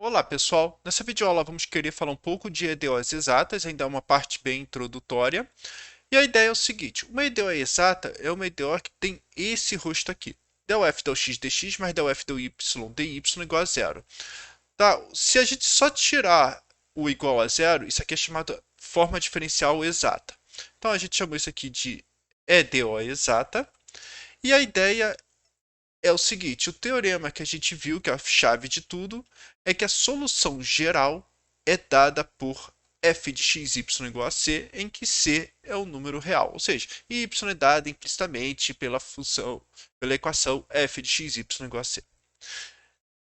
Olá pessoal, nessa videoaula vamos querer falar um pouco de EDOs exatas, ainda é uma parte bem introdutória. E a ideia é o seguinte, uma EDO exata é uma EDO que tem esse rosto aqui. Del f del x dx mais del f del y dy igual a zero. Tá? Se a gente só tirar o igual a zero, isso aqui é chamado forma diferencial exata. Então a gente chamou isso aqui de EDO exata. E a ideia é o seguinte, o teorema que a gente viu, que é a chave de tudo, é que a solução geral é dada por f de x, y igual a c, em que c é o número real, ou seja, y é dada implicitamente pela equação f de x, y igual a c.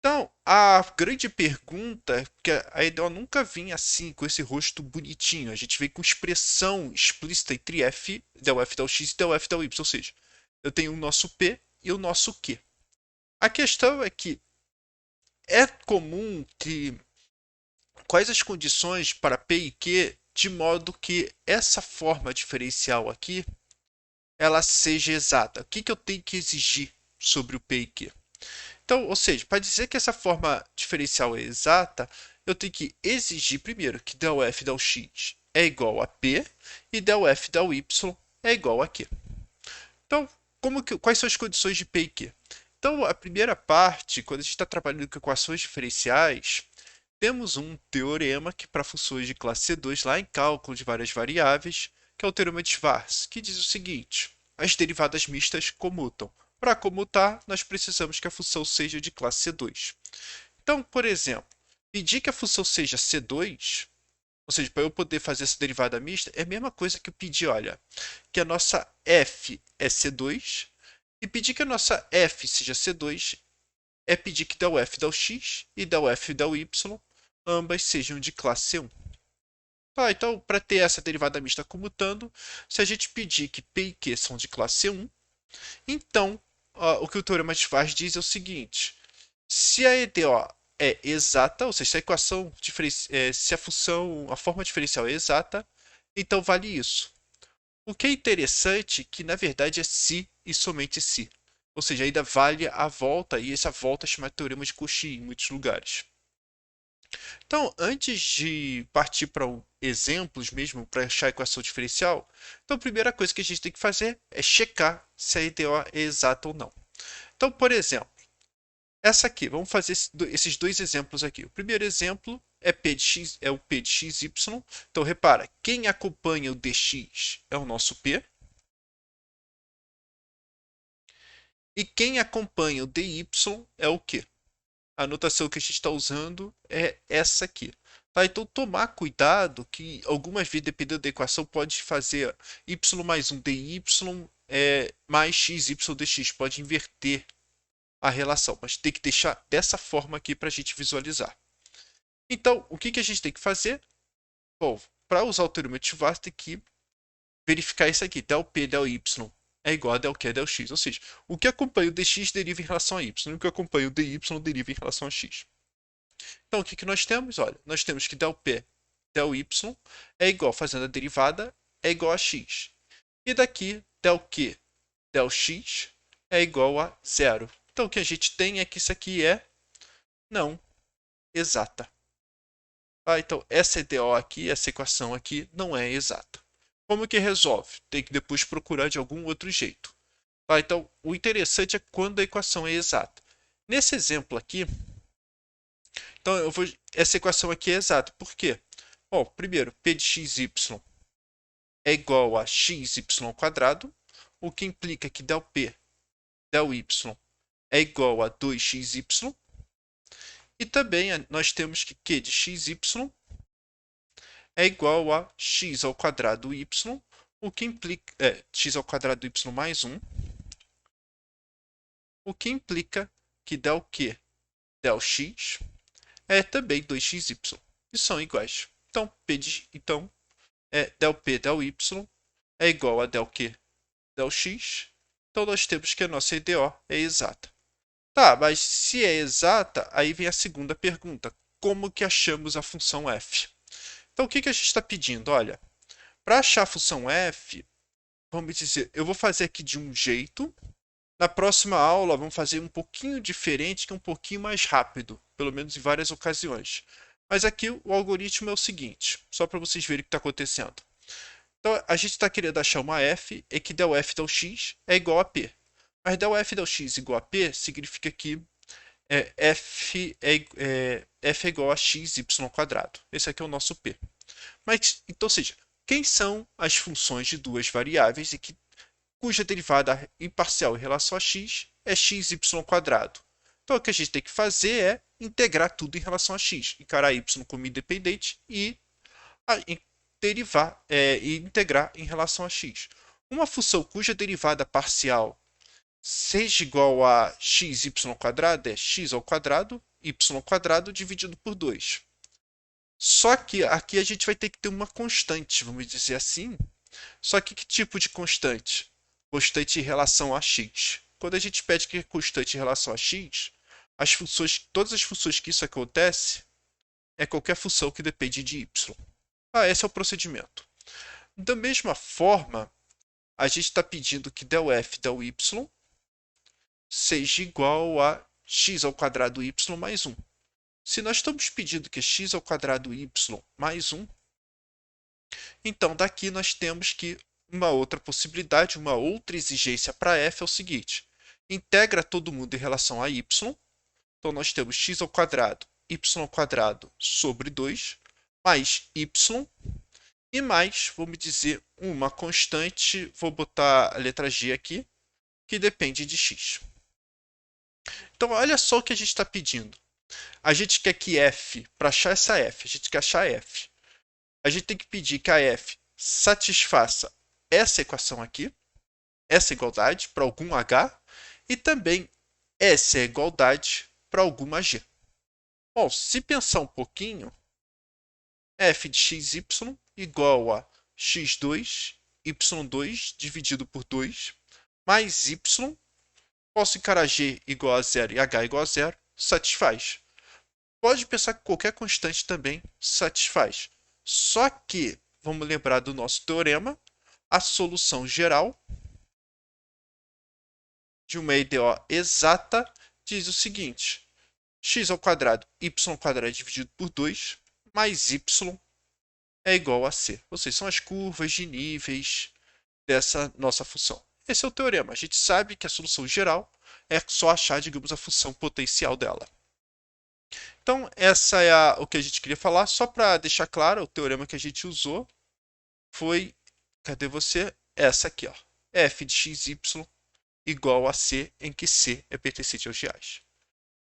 Então, a grande pergunta, que a EDO nunca vinha assim, com esse rosto bonitinho, a gente vem com expressão explícita entre f, del f del x e del f del y, ou seja, eu tenho o nosso p e o nosso q. A questão é que é comum que quais as condições para P e Q de modo que essa forma diferencial aqui ela seja exata. O que eu tenho que exigir sobre o P e Q? Então, ou seja, para dizer que essa forma diferencial é exata, eu tenho que exigir primeiro que del f del x é igual a P e del f del y é igual a Q. Então, quais são as condições de P e Q? Então, a primeira parte, quando a gente está trabalhando com equações diferenciais, temos um teorema que para funções de classe C2, lá em cálculo de várias variáveis, que é o teorema de Schwarz, que diz o seguinte: as derivadas mistas comutam. Para comutar, nós precisamos que a função seja de classe C2. Então, por exemplo, pedir que a função seja C2, ou seja, para eu poder fazer essa derivada mista, é a mesma coisa que eu pedir, olha, que a nossa f é C2, e pedir que a nossa f seja C2 é pedir que del f del x e del f del y ambas sejam de classe C1. Tá, então, para ter essa derivada mista comutando, se a gente pedir que P e Q são de classe C1, então o que o teorema de Schwarz diz é o seguinte: se a EDO é exata, ou seja, se a equação se a função, a forma diferencial é exata, então vale isso. O que é interessante é que na verdade é se e somente se. Ou seja, ainda vale a volta, e essa volta é chamada de teorema de Cauchy em muitos lugares. Então, antes de partir para exemplos mesmo, para achar a equação diferencial, então a primeira coisa que a gente tem que fazer é checar se a EDO é exata ou não. Então, por exemplo, essa aqui, vamos fazer esses dois exemplos aqui. O primeiro exemplo é, P de x, é o P de xy. Então, repara, quem acompanha o dx é o nosso P. E quem acompanha o dy é o Q. A notação que a gente está usando é essa aqui. Tá? Então, tomar cuidado que algumas vezes, dependendo da equação, pode fazer y mais um dy mais xy dx. Pode inverter a relação, mas tem que deixar dessa forma aqui para a gente visualizar. Então, o que a gente tem que fazer? Bom, para usar o teorema de Schwarz, tem que verificar isso aqui. Del P, del Y é igual a del Q, del X. Ou seja, o que acompanha o dx deriva em relação a Y. E o que acompanha o dy deriva em relação a X. Então, o que nós temos? Olha, nós temos que del P, del Y é igual, fazendo a derivada, é igual a X. E daqui, del Q, del X é igual a zero. Então, o que a gente tem é que isso aqui é não exata. Então, essa EDO aqui, essa equação aqui, não é exata. Como que resolve? Tem que depois procurar de algum outro jeito. Então, o interessante é quando a equação é exata. Nesse exemplo aqui, então essa equação aqui é exata. Por quê? Bom, primeiro, p de xy é igual a xy ao quadrado, o que implica que del p, del y é igual a 2xy. E também nós temos que q de xy é igual a x ao quadrado y, o que implica x ao quadrado y mais 1, o que implica que del q, del x é também 2xy e são iguais. Então, del p, del y é igual a del q, del x. Então, nós temos que a nossa EDO é exata. Tá, mas se é exata, aí vem a segunda pergunta. Como que achamos a função f? Então, o que a gente está pedindo? Olha, para achar a função f, vamos dizer, eu vou fazer aqui de um jeito Na próxima aula, vamos fazer um pouquinho diferente, que é um pouquinho mais rápido, pelo menos em várias ocasiões. Mas aqui o algoritmo é o seguinte, só para vocês verem o que está acontecendo. Então, a gente está querendo achar uma f e que del f del x é igual a p. Mas del f del x igual a p significa que f é igual a x y quadrado. Esse aqui é o nosso p. Mas, então, ou seja, quem são as funções de duas variáveis e cuja derivada imparcial em relação a x é xy quadrado? Então, o que a gente tem que fazer é integrar tudo em relação a x, encarar y como independente e e integrar em relação a x. Uma função cuja derivada parcial seja igual a xy quadrado é x ao quadrado, y quadrado dividido por 2. Só que aqui a gente vai ter que ter uma constante, vamos dizer assim. Só que tipo de constante? Constante em relação a x. Quando a gente pede que é constante em relação a x, todas as funções que isso acontece é qualquer função que depende de y. Esse é o procedimento. Da mesma forma, a gente está pedindo que del f del y seja igual a x ao quadrado y mais 1. Se nós estamos pedindo que x ao quadrado y mais 1, então daqui nós temos que uma outra possibilidade, uma outra exigência para f é o seguinte: integra todo mundo em relação a y. Então nós temos x ao quadrado, y ao quadrado sobre 2, mais y, e mais, vamos dizer, uma constante, vou botar a letra g aqui, que depende de x. Então olha só o que a gente está pedindo. A gente quer que f, para achar essa f, a gente quer achar f. A gente tem que pedir que a f satisfaça essa equação aqui, essa igualdade para algum h, e também essa igualdade para alguma g. Bom, se pensar um pouquinho, f de xy igual a x2, y2 dividido por 2, mais y, posso encarar g igual a 0 e h igual a 0, satisfaz. Pode pensar que qualquer constante também satisfaz. Só que, vamos lembrar do nosso teorema, a solução geral de uma EDO exata diz o seguinte: x ao quadrado, y ao quadrado dividido por 2, mais y é igual a c. Ou seja, são as curvas de níveis dessa nossa função. Esse é o teorema. A gente sabe que a solução geral é só achar, digamos, a função potencial dela. Então, essa é o que a gente queria falar. Só para deixar claro, o teorema que a gente usou foi, cadê você? Essa aqui, ó. F de xy igual a C, em que C é pertencente aos reais.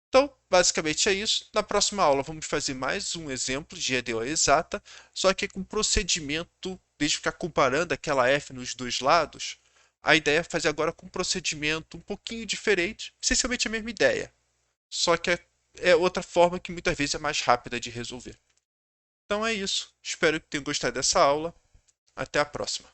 Então, basicamente é isso. Na próxima aula vamos fazer mais um exemplo de EDO exata, só que com procedimento, desde ficar comparando aquela F nos dois lados, a ideia é fazer agora com um procedimento um pouquinho diferente, essencialmente a mesma ideia, só que é outra forma que muitas vezes é mais rápida de resolver. Então é isso. Espero que tenham gostado dessa aula. Até a próxima.